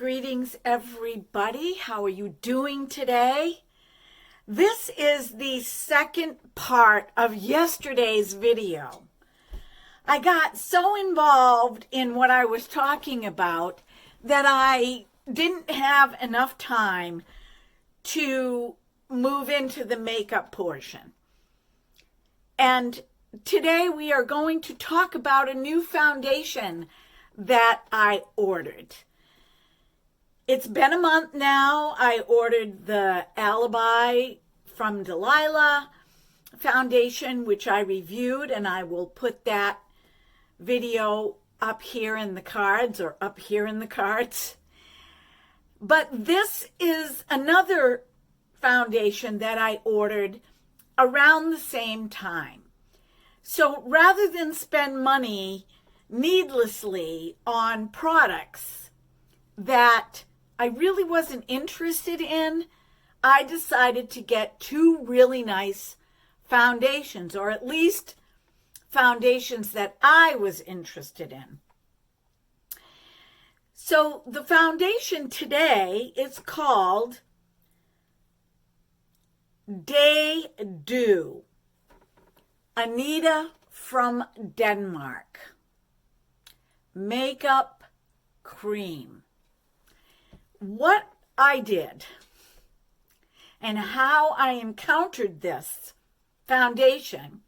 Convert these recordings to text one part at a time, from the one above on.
Greetings, everybody. How are you doing today? This is the second part of yesterday's video. I got so involved in what I was talking about that I didn't have enough time to move into the makeup portion. And today we are going to talk about a new foundation that I ordered. It's been a month now. I ordered the Alibi from Delilah foundation, which I reviewed, and I will put that video up here in the cards or up here in the cards. But this is another foundation that I ordered around the same time. So rather than spend money needlessly on products that I really wasn't interested in, I decided to get two really nice foundations, or at least foundations that I was interested in. So the foundation today is called Daydew, Anita from Denmark makeup cream. What I did and how I encountered this foundation,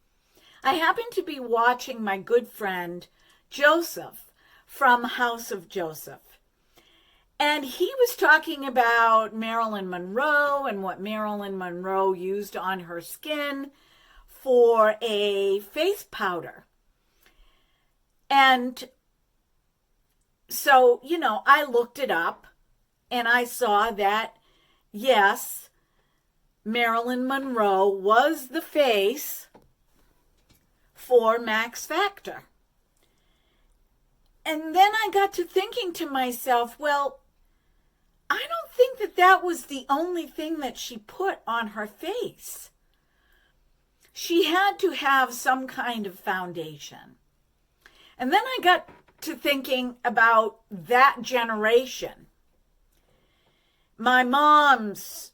I happened to be watching my good friend Joseph from House of Joseph. And he was talking about Marilyn Monroe and what Marilyn Monroe used on her skin for a face powder. And so, I looked it up and I saw that, yes, Marilyn Monroe was the face for Max Factor. And then I got to thinking to myself, well, I don't think that that was the only thing that she put on her face. She had to have some kind of foundation. And then I got to thinking about that generation. My mom's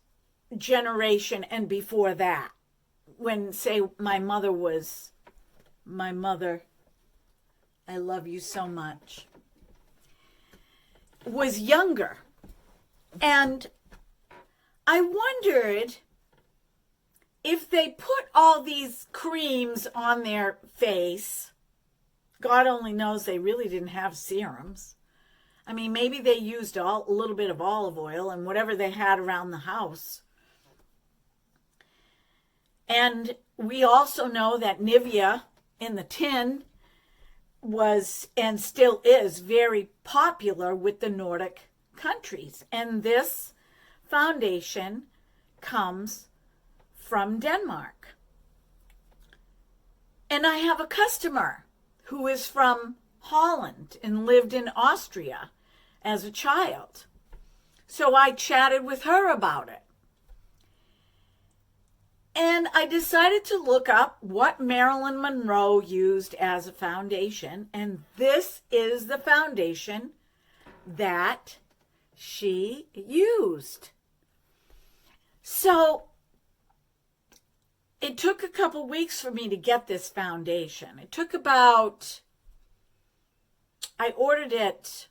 generation and before that, when, say, my mother, I love you so much, was younger. And I wondered if they put all these creams on their face. God only knows they really didn't have serums. I mean, maybe they used a little bit of olive oil and whatever they had around the house. And we also know that Nivea in the tin was and still is very popular with the Nordic countries. And this foundation comes from Denmark. And I have a customer who is from Holland and lived in Austria as a child. So I chatted with her about it. And I decided to look up what Marilyn Monroe used as a foundation. And this is the foundation that she used. So it took a couple weeks for me to get this foundation. It took I ordered it,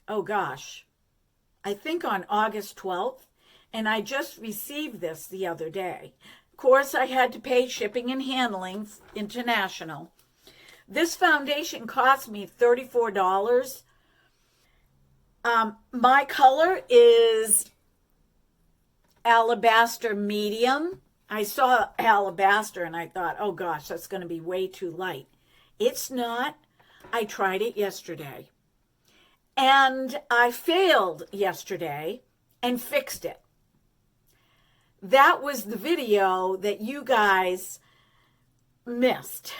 I think on August 12th. And I just received this the other day. Of course, I had to pay shipping and handling international. This foundation cost me $34. My color is Alabaster Medium. I saw Alabaster and I thought, oh gosh, that's going to be way too light. It's not. I tried it yesterday. And I failed yesterday and fixed it. That was the video that you guys missed.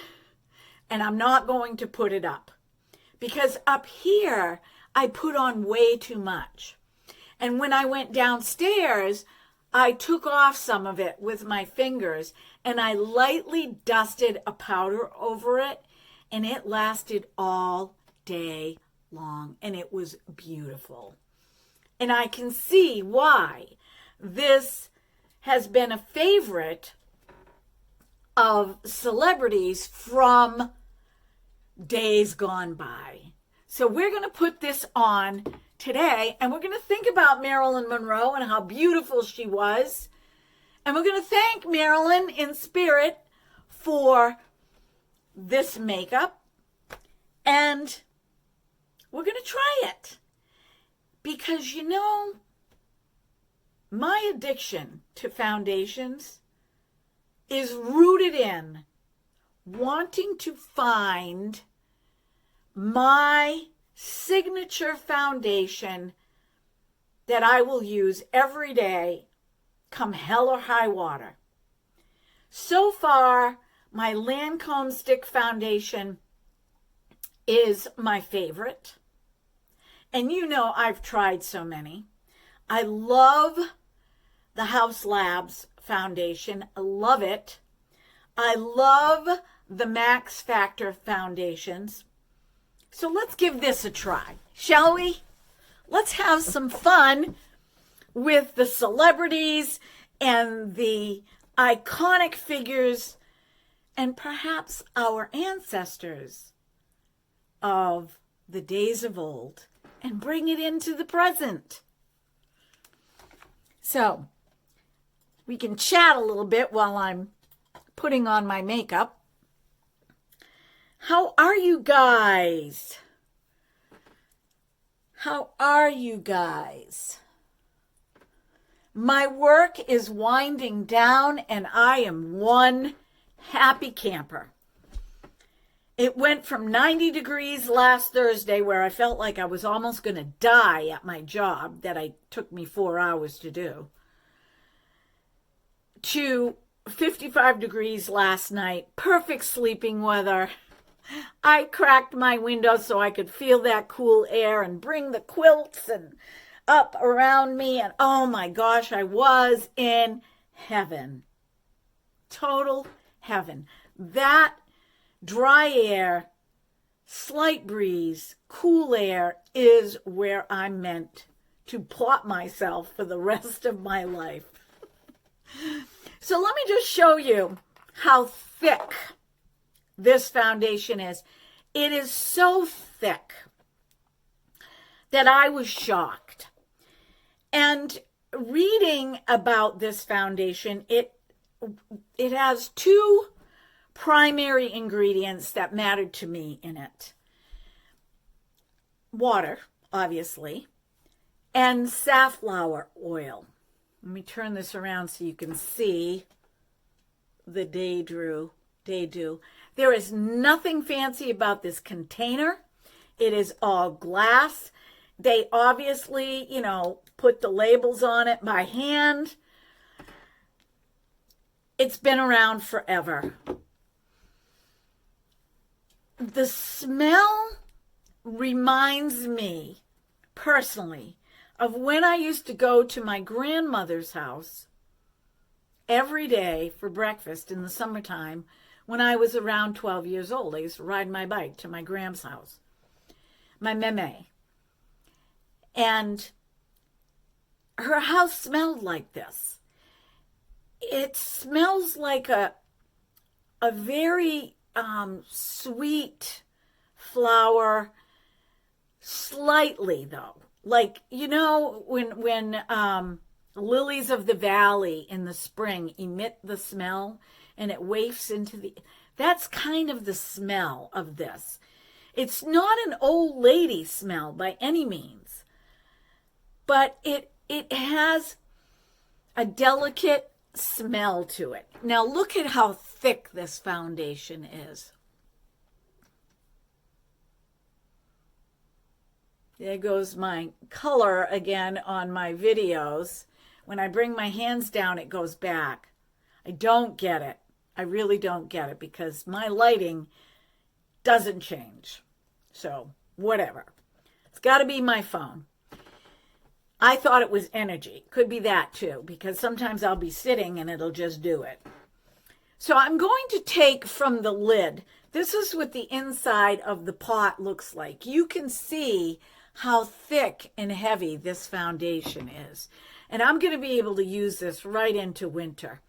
And I'm not going to put it up. Because up here, I put on way too much. And when I went downstairs, I took off some of it with my fingers. And I lightly dusted a powder over it. And it lasted all day long, and it was beautiful. And I can see why this has been a favorite of celebrities from days gone by. So we're going to put this on today, and we're going to think about Marilyn Monroe and how beautiful she was. And we're going to thank Marilyn in spirit for this makeup. And we're going to try it. Because, you know, my addiction to foundations is rooted in wanting to find my signature foundation that I will use every day, come hell or high water. So far, my Lancome Stick Foundation is my favorite. And you know I've tried so many. I love the House Labs foundation. I love it. I love the Max Factor foundations. So let's give this a try, shall we? Let's have some fun with the celebrities and the iconic figures and perhaps our ancestors of the days of old and bring it into the present. So we can chat a little bit while I'm putting on my makeup. How are you guys? How are you guys? My work is winding down and I am one happy camper. It went from 90 degrees last Thursday, where I felt like I was almost going to die at my job that took me 4 hours to do, to 55 degrees last night. Perfect sleeping weather. I cracked my window so I could feel that cool air and bring the quilts and up around me. And oh my gosh, I was in heaven. Total heaven. That dry air, slight breeze, cool air is where I'm meant to plot myself for the rest of my life. So let me just show you how thick this foundation is. It is so thick that I was shocked. And reading about this foundation, it has two primary ingredients that mattered to me in it. Water, obviously, and safflower oil. Let me turn this around so you can see the Daydew. There is nothing fancy about this container. It is all glass. They obviously, put the labels on it by hand. It's been around forever. The smell reminds me, personally, of when I used to go to my grandmother's house every day for breakfast in the summertime when I was around 12 years old. I used to ride my bike to my Gram's house, my meme. And her house smelled like this. It smells like a very sweet flower, slightly though. Like, when lilies of the valley in the spring emit the smell and it wafts into that's kind of the smell of this. It's not an old lady smell by any means, but it has a delicate smell to it. Now look at how thick this foundation is. There goes my color again on my videos. When I bring my hands down, it goes back. I don't get it. I really don't get it because my lighting doesn't change. So, whatever. It's got to be my phone. I thought it was energy. Could be that too, because sometimes I'll be sitting and it'll just do it. So I'm going to take from the lid. This is what the inside of the pot looks like. You can see how thick and heavy this foundation is. And I'm going to be able to use this right into winter.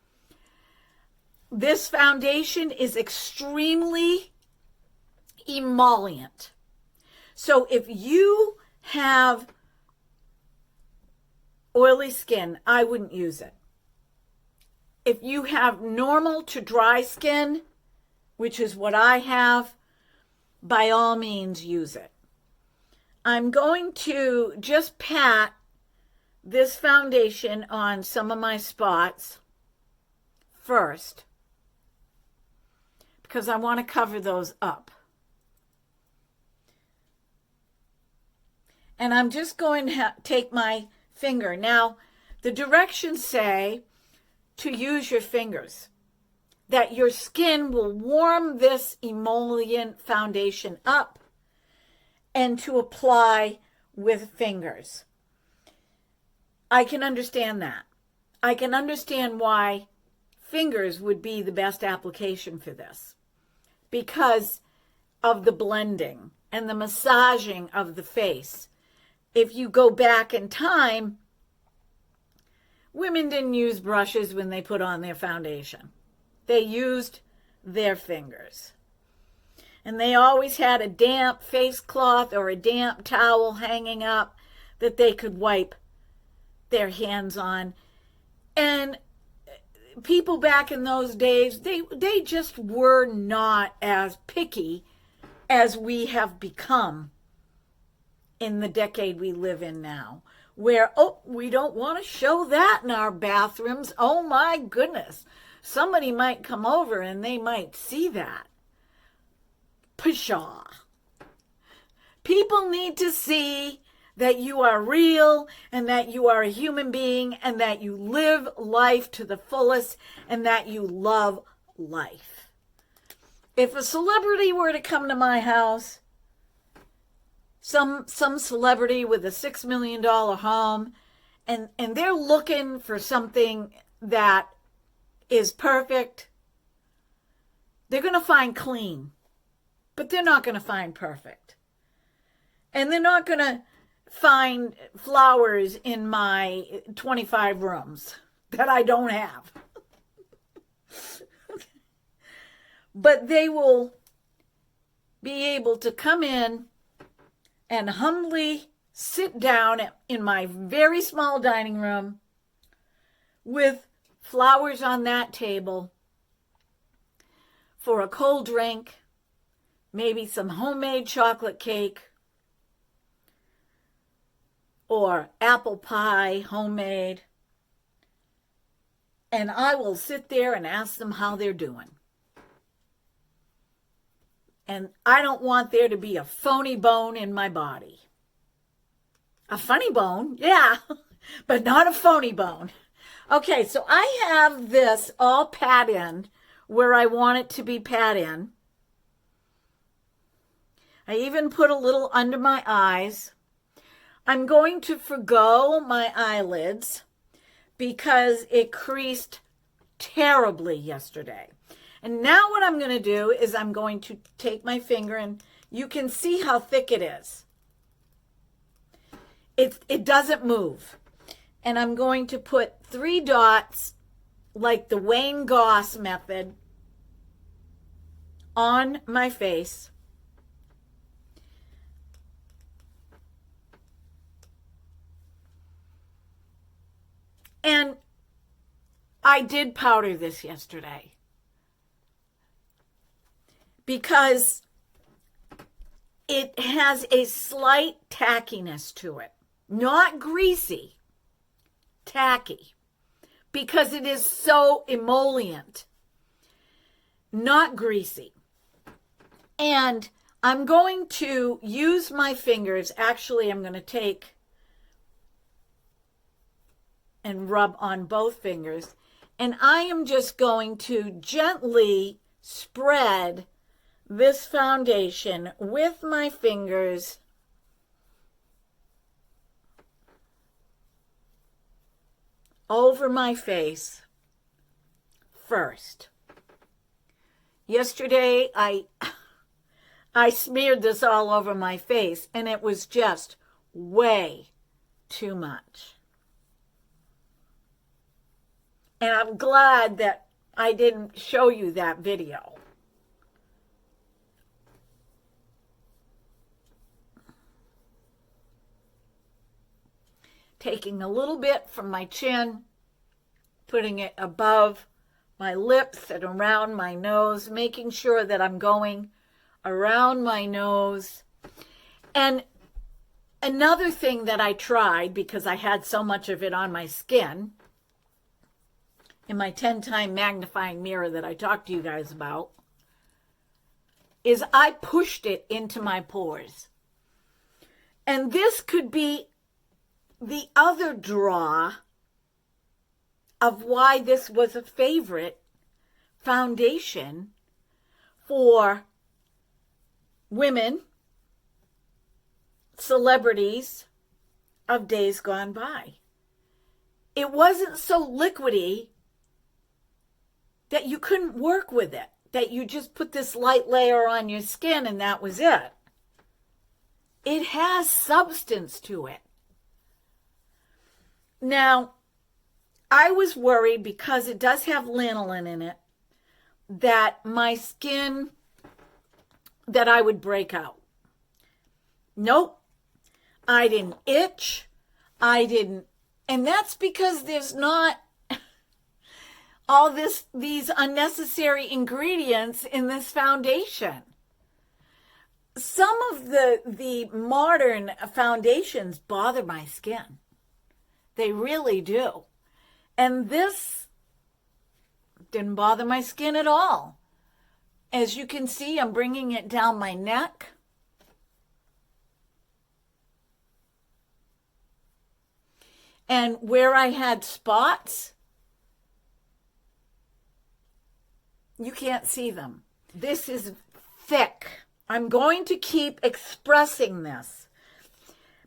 This foundation is extremely emollient. So if you have oily skin, I wouldn't use it. If you have normal to dry skin, which is what I have, by all means use it. I'm going to just pat this foundation on some of my spots first, because I want to cover those up. And I'm just going to take my finger. Now, the directions say to use your fingers, that your skin will warm this emollient foundation up, and to apply with fingers. I can understand that. I can understand why fingers would be the best application for this, because of the blending and the massaging of the face. If you go back in time, women didn't use brushes when they put on their foundation. They used their fingers. And they always had a damp face cloth or a damp towel hanging up that they could wipe their hands on. And people back in those days, they just were not as picky as we have become in the decade we live in now, where, oh, we don't want to show that in our bathrooms. Oh my goodness. Somebody might come over and they might see that. Pshaw. People need to see that you are real and that you are a human being and that you live life to the fullest and that you love life. If a celebrity were to come to my house, some celebrity with a $6 million home, and they're looking for something that is perfect, they're going to find clean, but they're not going to find perfect. And they're not going to find flowers in my 25 rooms that I don't have. But they will be able to come in and humbly sit down in my very small dining room with flowers on that table for a cold drink, maybe some homemade chocolate cake or apple pie, homemade. And I will sit there and ask them how they're doing. And I don't want there to be a phony bone in my body. A funny bone, yeah, but not a phony bone. Okay, so I have this all pat in where I want it to be pat in. I even put a little under my eyes. I'm going to forgo my eyelids because it creased terribly yesterday. And now what I'm going to do is I'm going to take my finger, and you can see how thick it is. It doesn't move. And I'm going to put 3 dots, like the Wayne Goss method, on my face. And I did powder this yesterday because it has a slight tackiness to it. Not greasy, tacky, because it is so emollient. Not greasy. And I'm going to use my fingers. Actually, I'm going to take and rub on both fingers. And I am just going to gently spread this foundation with my fingers over my face first. Yesterday, I smeared this all over my face, and it was just way too much. And I'm glad that I didn't show you that video. Taking a little bit from my chin, putting it above my lips and around my nose, making sure that I'm going around my nose. And another thing that I tried, because I had so much of it on my skin, in my 10-time magnifying mirror that I talked to you guys about, is I pushed it into my pores. And this could be the other draw of why this was a favorite foundation for women, celebrities of days gone by. It wasn't so liquidy that you couldn't work with it, that you just put this light layer on your skin and that was it. It has substance to it. Now, I was worried because it does have lanolin in it that my skin, that I would break out. Nope. I didn't itch. And that's because there's not all these unnecessary ingredients in this foundation. Some of the modern foundations bother my skin. They really do. And this didn't bother my skin at all. As you can see, I'm bringing it down my neck. And where I had spots, you can't see them. This is thick. I'm going to keep expressing this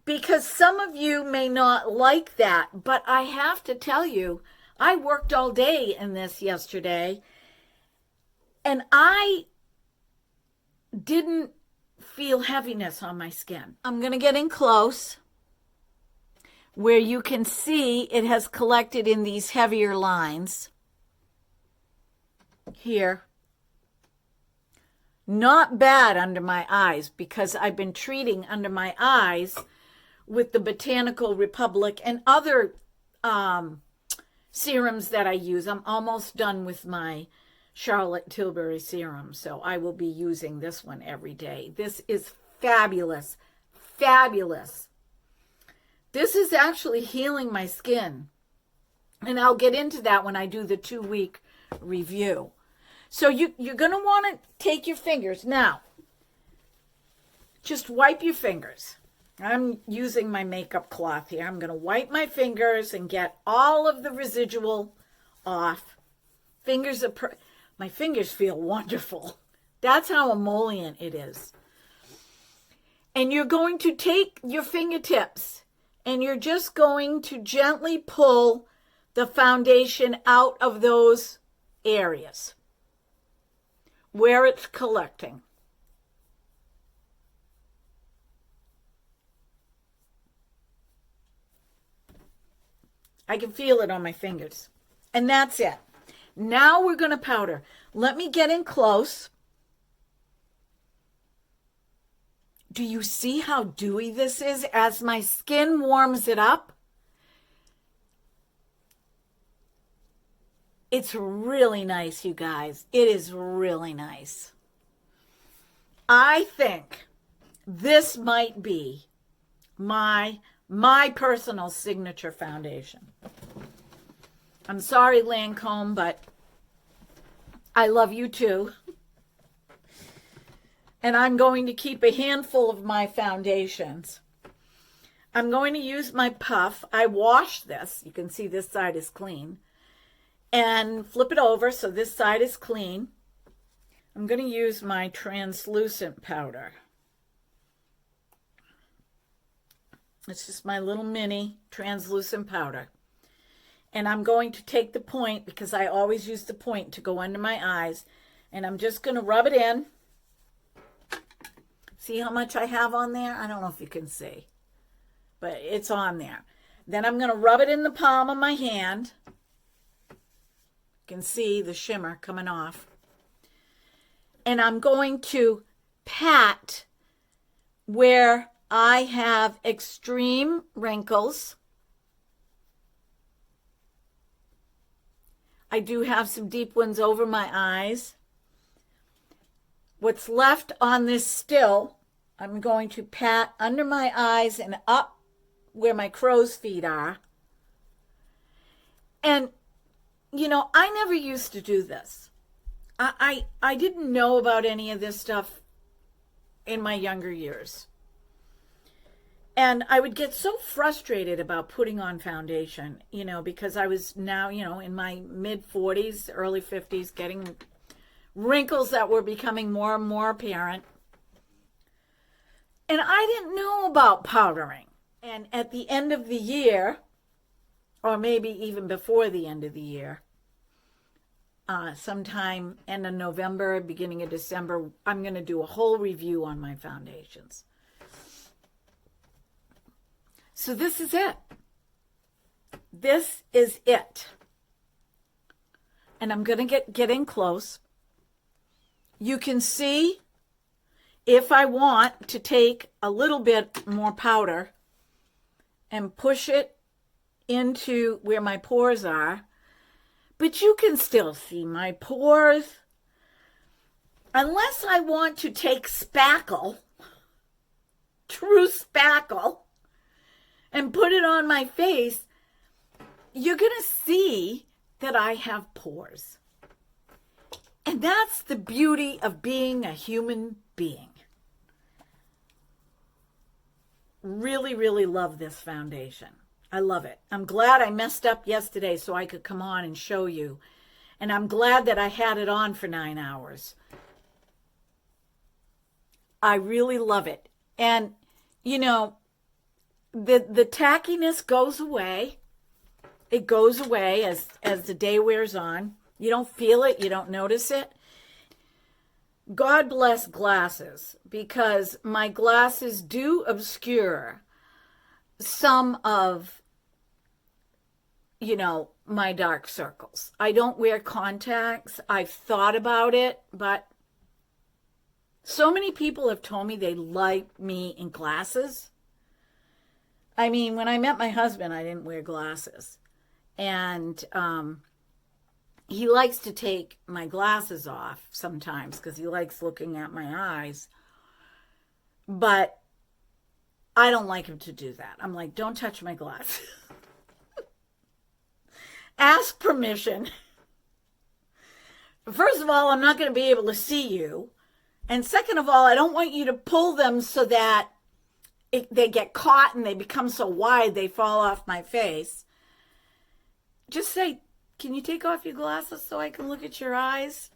because some of you may not like that, but I have to tell you, I worked all day in this yesterday, and I didn't feel heaviness on my skin. I'm going to get in close where you can see it has collected in these heavier lines here. Not bad under my eyes because I've been treating under my eyes with the Botanical Republic and other serums that I use. I'm almost done with my Charlotte Tilbury serum, so I will be using this one every day. This is fabulous, fabulous. This is actually healing my skin, and I'll get into that when I do the 2-week review. So you're going to want to take your fingers. Now, just wipe your fingers. I'm using my makeup cloth here. I'm going to wipe my fingers and get all of the residual off. My fingers feel wonderful. That's how emollient it is. And you're going to take your fingertips and you're just going to gently pull the foundation out of those areas where it's collecting. I can feel it on my fingers. And that's it. Now we're going to powder. Let me get in close. Do you see how dewy this is? As my skin warms it up, it's really nice, you guys. It is really nice. I think this might be my personal signature foundation. I'm sorry, Lancome, but I love you too. And I'm going to keep a handful of my foundations. I'm going to use my puff. I washed this. You can see this side is clean. And flip it over so this side is clean. I'm going to use my translucent powder. It's just my little mini translucent powder. And I'm going to take the point, because I always use the point to go under my eyes. And I'm just going to rub it in. See how much I have on there? I don't know if you can see, but it's on there. Then I'm going to rub it in the palm of my hand. You can see the shimmer coming off. And I'm going to pat where I have extreme wrinkles. I do have some deep ones over my eyes. What's left on this still, I'm going to pat under my eyes and up where my crow's feet are. And, you know, I never used to do this. I didn't know about any of this stuff in my younger years. And I would get so frustrated about putting on foundation, you know, because I was now, you know, in my mid-40s, early 50s, getting wrinkles that were becoming more and more apparent. And I didn't know about powdering. And at the end of the year, or maybe even before the end of the year, sometime end of November, beginning of December, I'm going to do a whole review on my foundations. So this is it. This is it. And I'm going to get in close. You can see if I want to take a little bit more powder and push it into where my pores are, but you can still see my pores. Unless I want to take spackle, true spackle, and put it on my face, you're going to see that I have pores. And that's the beauty of being a human being. Really, really love this foundation. I love it. I'm glad I messed up yesterday so I could come on and show you. And I'm glad that I had it on for 9 hours. I really love it. And, you know, the tackiness goes away. It goes away as the day wears on. You don't feel it. You don't notice it. God bless glasses, because my glasses do obscure some of, you know, my dark circles. I don't wear contacts. I've thought about it, but so many people have told me they like me in glasses. I mean, when I met my husband, I didn't wear glasses. And he likes to take my glasses off sometimes because he likes looking at my eyes. But I don't like him to do that. I'm like, don't touch my glasses. Ask permission. First of all, I'm not going to be able to see you. And second of all, I don't want you to pull them so that they get caught and they become so wide they fall off my face. Just say, can you take off your glasses so I can look at your eyes?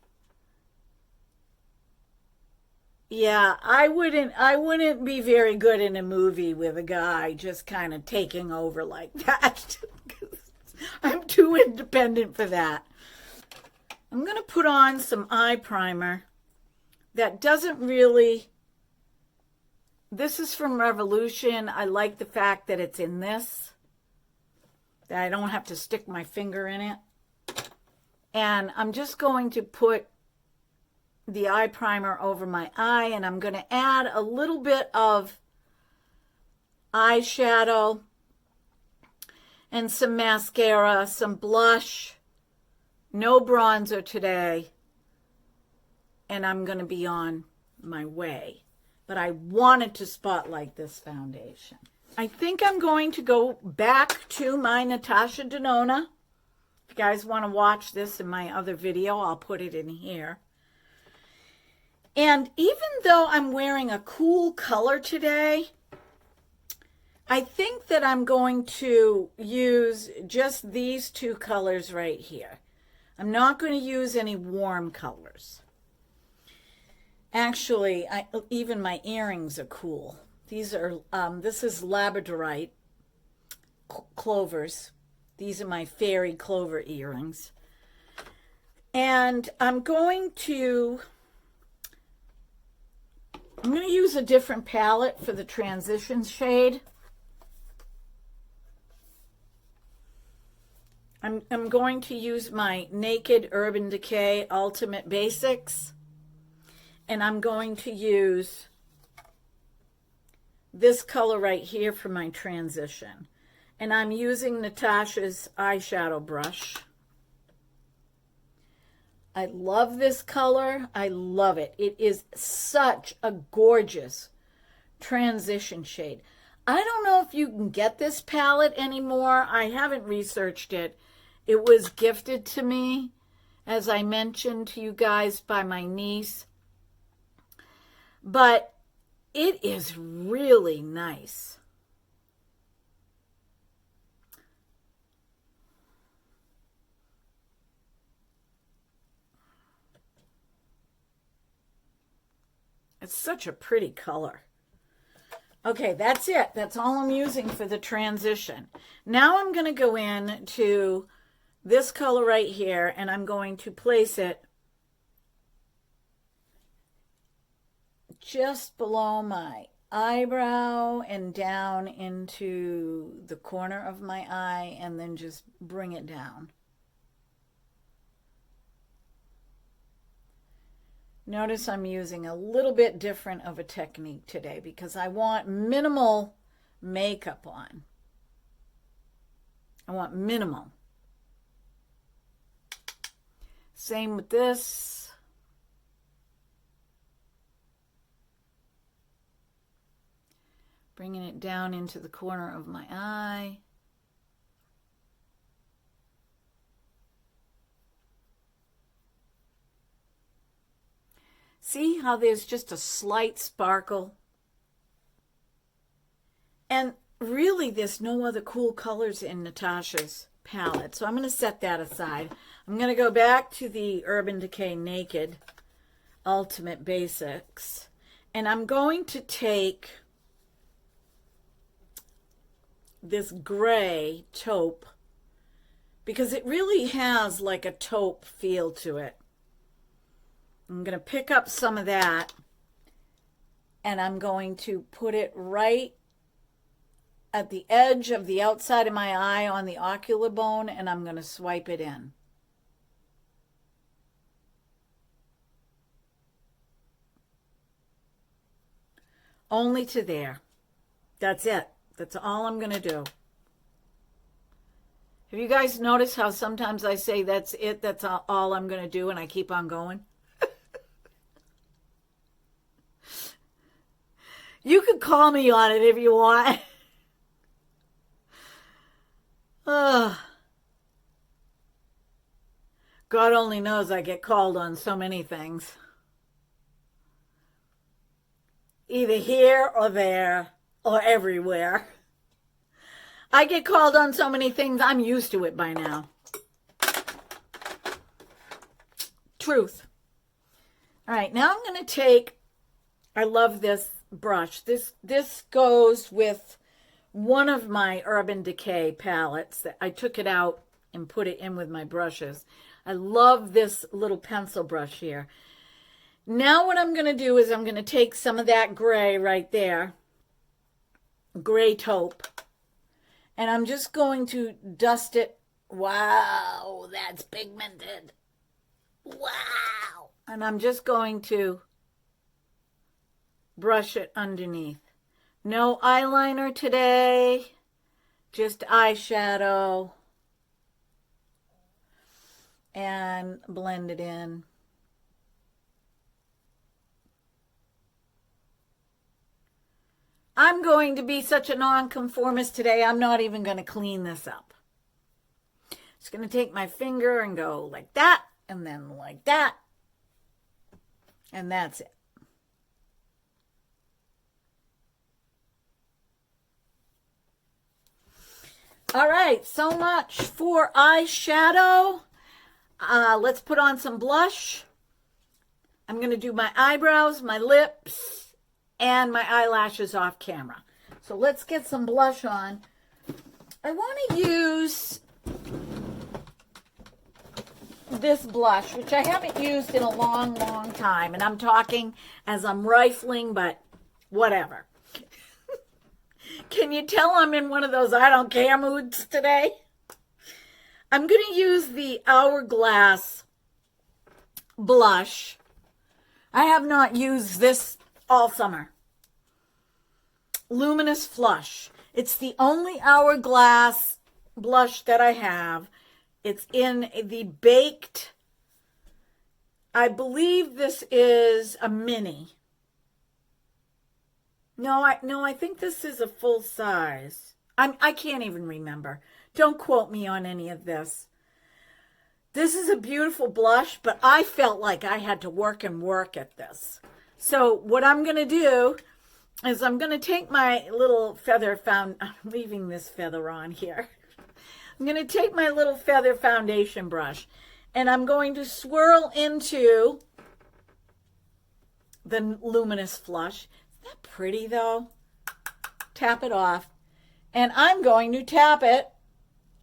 Yeah, I wouldn't be very good in a movie with a guy just kind of taking over like that. I'm too independent for that. I'm going to put on some eye primer that doesn't really... This is from Revolution. I like the fact that it's in this, that I don't have to stick my finger in it. And I'm just going to put the eye primer over my eye, and I'm going to add a little bit of eyeshadow and some mascara, some blush, no bronzer today, and I'm going to be on my way. But I wanted to spotlight this foundation. I think I'm going to go back to my Natasha Denona. If you guys want to watch this in my other video, I'll put it in here. And even though I'm wearing a cool color today, I think that I'm going to use just these two colors right here. I'm not going to use any warm colors. Actually, even my earrings are cool. These are, this is labradorite clovers. These are my fairy clover earrings. And I'm going to use a different palette for the transition shade. I'm going to use my Naked Urban Decay Ultimate Basics. And I'm going to use this color right here for my transition. And I'm using Natasha's eyeshadow brush. I love this color. I love it. It is such a gorgeous transition shade. I don't know if you can get this palette anymore. I haven't researched it. It was gifted to me, as I mentioned to you guys, by my niece. But it is really nice. It's such a pretty color. Okay, that's it. That's all I'm using for the transition. Now I'm going to go in to this color right here, and I'm going to place it just below my eyebrow and down into the corner of my eye, and then just bring it down. Notice I'm using a little bit different of a technique today because I want minimal makeup on. I want minimal. Same with this. Bringing it down into the corner of my eye. See how there's just a slight sparkle? And really, there's no other cool colors in Natasha's palette. So I'm going to set that aside. I'm going to go back to the Urban Decay Naked Ultimate Basics. And I'm going to take this gray taupe, because it really has like a taupe feel to it. I'm going to pick up some of that, and I'm going to put it right at the edge of the outside of my eye on the ocular bone, and I'm going to swipe it in. Only to there. That's it. That's all I'm going to do. Have you guys noticed how sometimes I say that's it, that's all I'm going to do, and I keep on going? You could call me on it if you want. God only knows I get called on so many things. Either here or there or everywhere. I get called on so many things, I'm used to it by now. Truth. All right, now I'm going to take, I love this brush. This goes with one of my Urban Decay palettes that I took it out and put it in with my brushes. I love this little pencil brush here. Now what I'm going to do is I'm going to take some of that gray right there, gray taupe, and I'm just going to dust it. Wow, that's pigmented. Wow. And I'm just going to brush it underneath. No eyeliner today, just eyeshadow, and blend it in. I'm going to be such a nonconformist today, I'm not even going to clean this up. Just going to take my finger and go like that, and then like that, and that's it. All right, so much for eyeshadow. Let's put on some blush. I'm going to do my eyebrows, my lips, and my eyelashes off camera. So let's get some blush on. I want to use of this blush, which I haven't used in a long, long time. And I'm talking as I'm rifling, but whatever. Can you tell I'm in one of those I don't care moods today? I'm going to use the Hourglass blush. I have not used this all summer. Luminous Flush. It's the only Hourglass blush that I have. It's in the baked, I believe this is a mini. No, I think this is a full size. I can't even remember. Don't quote me on any of this. This is a beautiful blush, but I felt like I had to work at this. So what I'm going to do is I'm going to take my little feather I'm leaving this feather on here. I'm going to take my little feather foundation brush and I'm going to swirl into the Luminous Flush. Isn't that pretty though? Tap it off. And I'm going to tap it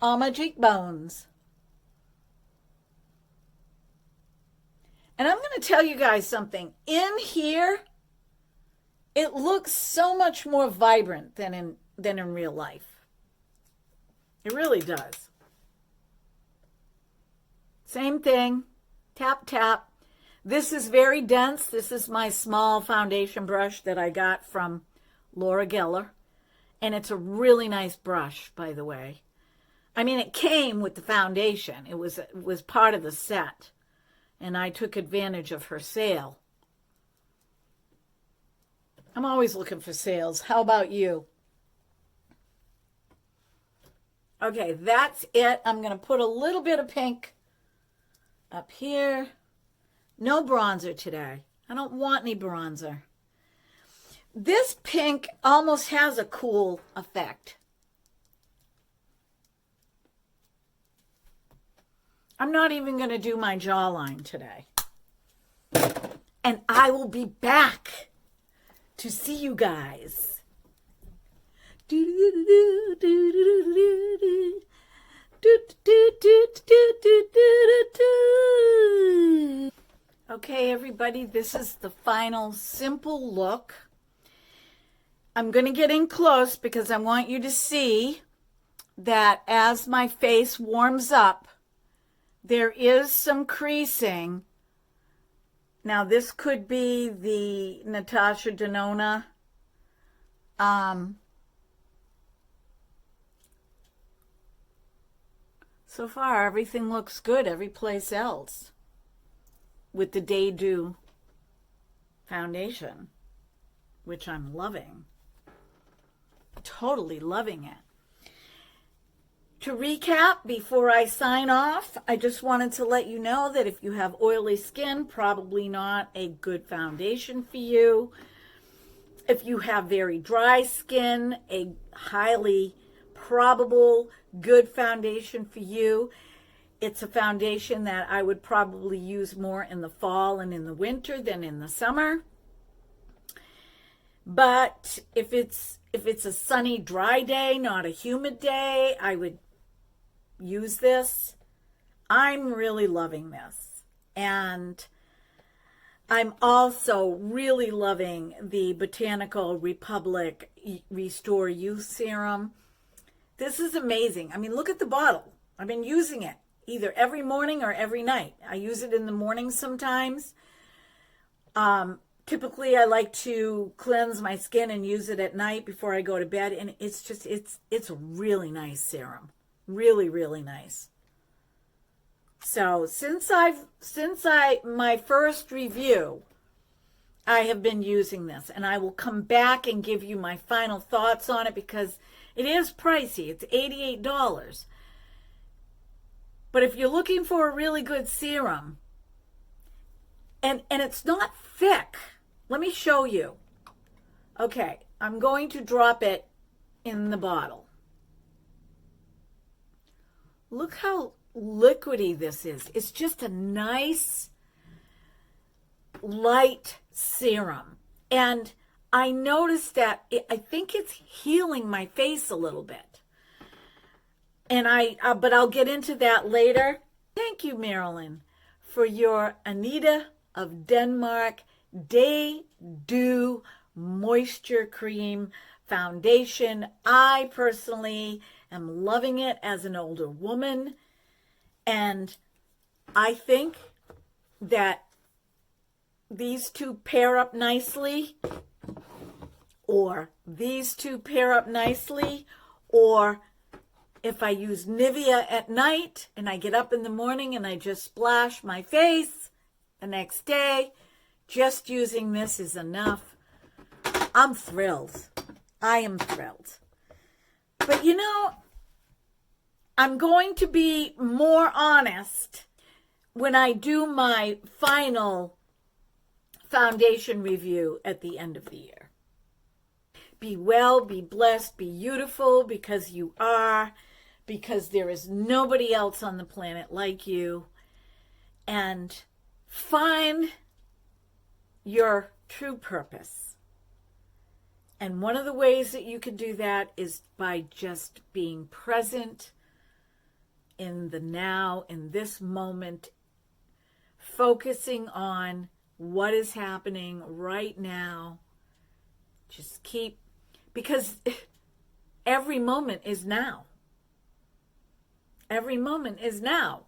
on my cheekbones. And I'm going to tell you guys something. In here, it looks so much more vibrant than in real life. It really does. Same thing. Tap, tap. This is very dense. This is my small foundation brush that I got from Laura Geller. And it's a really nice brush, by the way. I mean, it came with the foundation. It was part of the set. And I took advantage of her sale. I'm always looking for sales. How about you? Okay, that's it. I'm going to put a little bit of pink up here. No bronzer today. I don't want any bronzer. This pink almost has a cool effect. I'm not even going to do my jawline today. And I will be back to see you guys. Okay, everybody, this is the final simple look. I'm going to get in close because I want you to see that as my face warms up, there is some creasing. Now, this could be the Natasha Denona. So far, everything looks good every place else with the Daydew foundation, which I'm loving. Totally loving it. To recap, before I sign off, I just wanted to let you know that if you have oily skin, probably not a good foundation for you. If you have very dry skin, a highly probable good foundation for you. It's a foundation that I would probably use more in the fall and in the winter than in the summer. But if it's a sunny, dry day, not a humid day, I would use this. I'm really loving this. And I'm also really loving the Botanical Republic Restore Youth Serum. This is amazing. I mean, look at the bottle. I've been using it either every morning or every night. I use it in the morning sometimes. Typically, I like to cleanse my skin and use it at night before I go to bed. And it's a really nice serum. Really, really nice. So since my first review, I have been using this, and I will come back and give you my final thoughts on it because it is pricey. It's $88. But if you're looking for a really good serum, and it's not thick, let me show you. Okay, I'm going to drop it in the bottle. Look how liquidy this is. It's just a nice, light serum. And I noticed that I think it's healing my face a little bit. And but I'll get into that later. Thank you, Marilyn. for your Anita of Denmark Daydew Moisture Cream Foundation. I personally am loving it as an older woman, and I think that these two pair up nicely, or these two pair up nicely, or if I use Nivea at night and I get up in the morning and I just splash my face the next day, just using this is enough. I'm thrilled. I am thrilled. But you know, I'm going to be more honest when I do my final foundation review at the end of the year. Be well, be blessed, be beautiful, because you are, because there is nobody else on the planet like you. And find your true purpose. And one of the ways that you can do that is by just being present in the now, in this moment, focusing on what is happening right now. Just keep, because every moment is now. Every moment is now.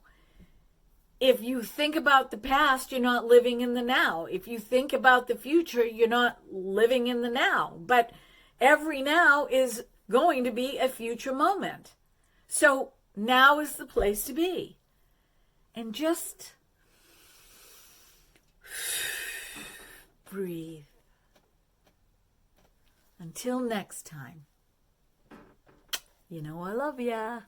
If you think about the past, you're not living in the now. If you think about the future, you're not living in the now. But every now is going to be a future moment. So now is the place to be. And just breathe. Until next time. You know I love ya.